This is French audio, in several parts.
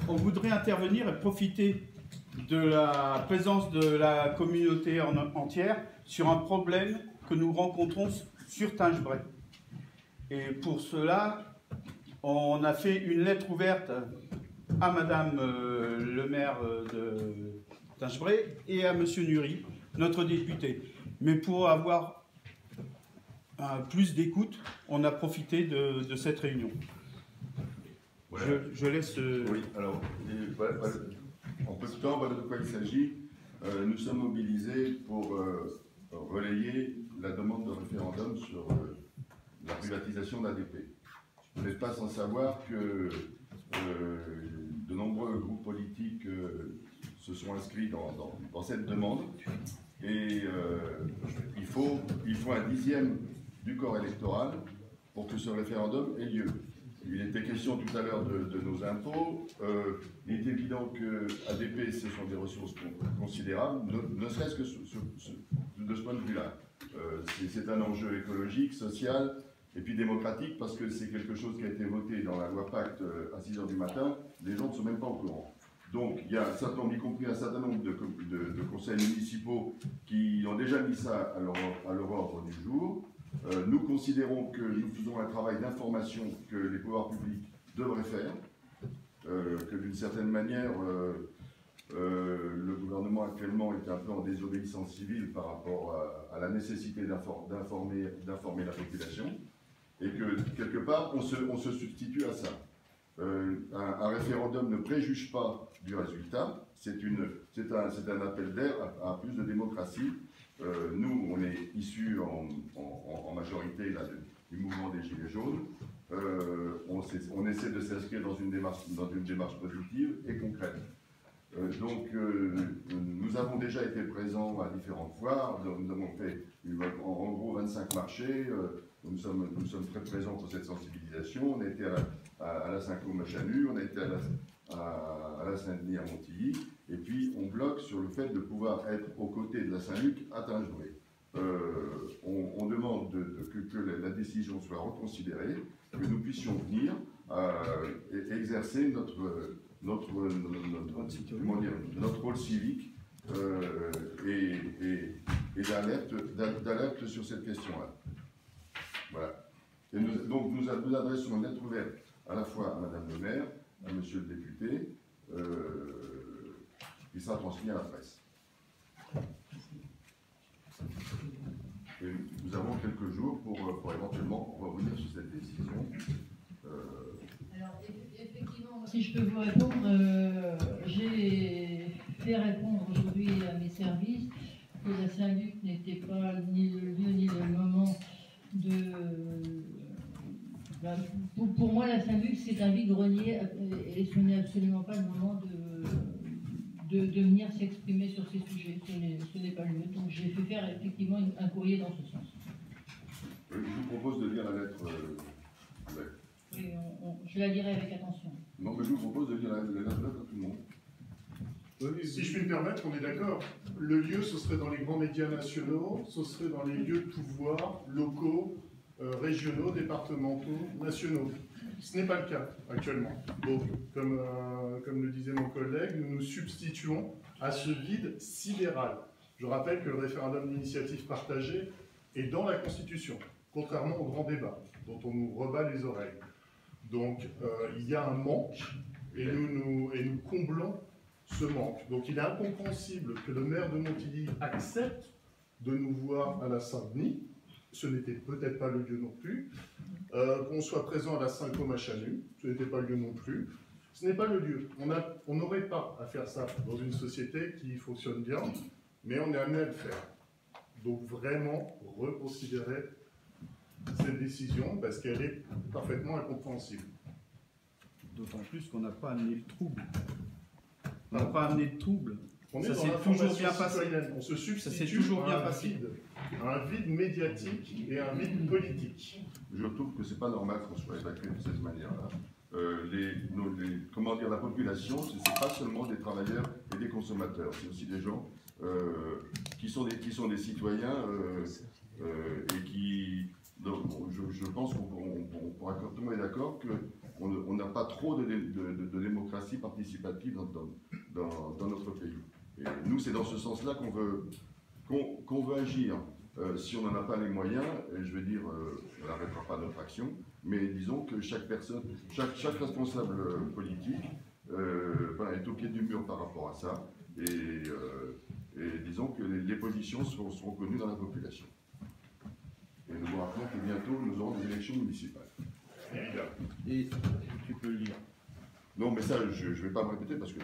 on voudrait intervenir et profiter de la présence de la communauté entière sur un problème que nous rencontrons sur Tingebray. Et pour cela, on a fait une lettre ouverte à Madame le maire de Tingebray et à Monsieur Nury, notre député. Mais pour avoir plus d'écoute, on a profité de cette réunion. Voilà. Je laisse... Oui, alors, voilà, en peu de temps, voilà de quoi il s'agit. Nous sommes mobilisés pour relayer la demande de référendum sur la privatisation d'ADP. Vous n'êtes pas sans savoir que de nombreux groupes politiques se sont inscrits dans cette demande et il faut un dixième du corps électoral pour que ce référendum ait lieu. Il était question tout à l'heure de nos impôts. Il est évident que ADP, ce sont des ressources considérables, ne serait-ce que de ce point de vue-là. C'est un enjeu écologique, social et puis démocratique, parce que c'est quelque chose qui a été voté dans la loi Pacte à 6 h du matin. Les gens ne sont même pas au courant. Donc, il y a un certain nombre, y compris un certain nombre de conseils municipaux qui ont déjà mis ça à leur ordre du jour. Nous considérons que nous faisons un travail d'information que les pouvoirs publics devraient faire, que d'une certaine manière, le gouvernement actuellement est un peu en désobéissance civile par rapport à la nécessité d'informer la population, et que quelque part on se substitue à ça. Un référendum ne préjuge pas du résultat, c'est un appel d'air à plus de démocratie. Nous, on est issus en majorité là, du mouvement des Gilets jaunes. On essaie de s'inscrire dans une démarche positive et concrète. Donc, nous avons déjà été présents à différentes fois. Nous avons fait en gros 25 marchés. Nous sommes très présents pour cette sensibilisation. On a été à la Saint-Côme à Chanu, on a été à la Saint-Denis à Montilly, et puis on bloque sur le fait de pouvoir être aux côtés de la Saint-Luc à Tingebray. On demande que la décision soit reconsidérée, que nous puissions venir et exercer notre rôle civique et d'alerte sur cette question-là. Voilà. Et donc nous adressons une lettre ouverte à la fois à Madame le maire, à Monsieur le député, qui sera transmis à la presse. Et nous avons quelques jours pour éventuellement revenir sur cette décision. Alors, effectivement, si je peux vous répondre, j'ai fait répondre aujourd'hui à mes services que la Saint-Luc n'était pas ni le lieu ni le moment pour moi, la Saint-Luc, c'est un vide-grenier et ce n'est absolument pas le moment de venir s'exprimer sur ces sujets. Ce n'est pas le lieu. Donc, j'ai fait faire effectivement un courrier dans ce sens. Je vous propose de lire la lettre. Oui, je la lirai avec attention. Non, mais je vous propose de lire la lettre à tout le monde. Si je puis me permettre, on est d'accord. Le lieu, ce serait dans les grands médias nationaux, ce serait dans les lieux de pouvoir locaux, régionaux, départementaux, nationaux. Ce n'est pas le cas actuellement. Donc, comme le disait mon collègue, nous nous substituons à ce vide sidéral. Je rappelle que le référendum d'initiative partagée est dans la Constitution, contrairement au grand débat, dont on nous rebat les oreilles. Donc, il y a un manque, et nous comblons ce manque. Donc, il est incompréhensible que le maire de Montilly accepte de nous voir à la Saint-Denis. Ce n'était peut-être pas le lieu non plus. Qu'on soit présent à la Saint-Côme à Chanu, ce n'était pas le lieu non plus. Ce n'est pas le lieu. On n'aurait pas à faire ça dans une société qui fonctionne bien, mais on est amené à le faire. Donc vraiment, reconsidérer cette décision parce qu'elle est parfaitement incompréhensible. D'autant plus qu'on n'a pas amené le trouble. On n'a pas amené de trouble. On est ça dans s'est toujours bien passé. On se substitue toujours bien passé. Un vide médiatique et un vide politique. Je trouve que c'est pas normal qu'on soit évacué de cette manière-là. Comment dire, la population, ce n'est pas seulement des travailleurs et des consommateurs, c'est aussi des gens qui sont des citoyens et Donc, je pense qu'on pourra tout le monde est d'accord qu'on n'a pas trop de démocratie participative dans notre pays. Et nous, c'est dans ce sens-là qu'on veut agir. Si on n'en a pas les moyens, je veux dire, on n'arrêtera pas notre action, mais disons que chaque personne, chaque responsable politique est au pied du mur par rapport à ça, et disons que les positions seront connues dans la population. Et nous vous rappelons que bientôt, nous aurons des élections municipales. Et tu peux le dire. Non, mais ça, je ne vais pas me répéter parce que...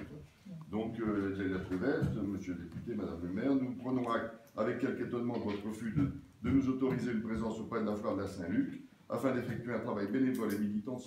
Donc, les lettres vertes, monsieur le député, madame le maire, nous prenons acte avec quelque étonnement de votre refus de nous autoriser une présence auprès de la foire de la Saint-Luc afin d'effectuer un travail bénévole et militant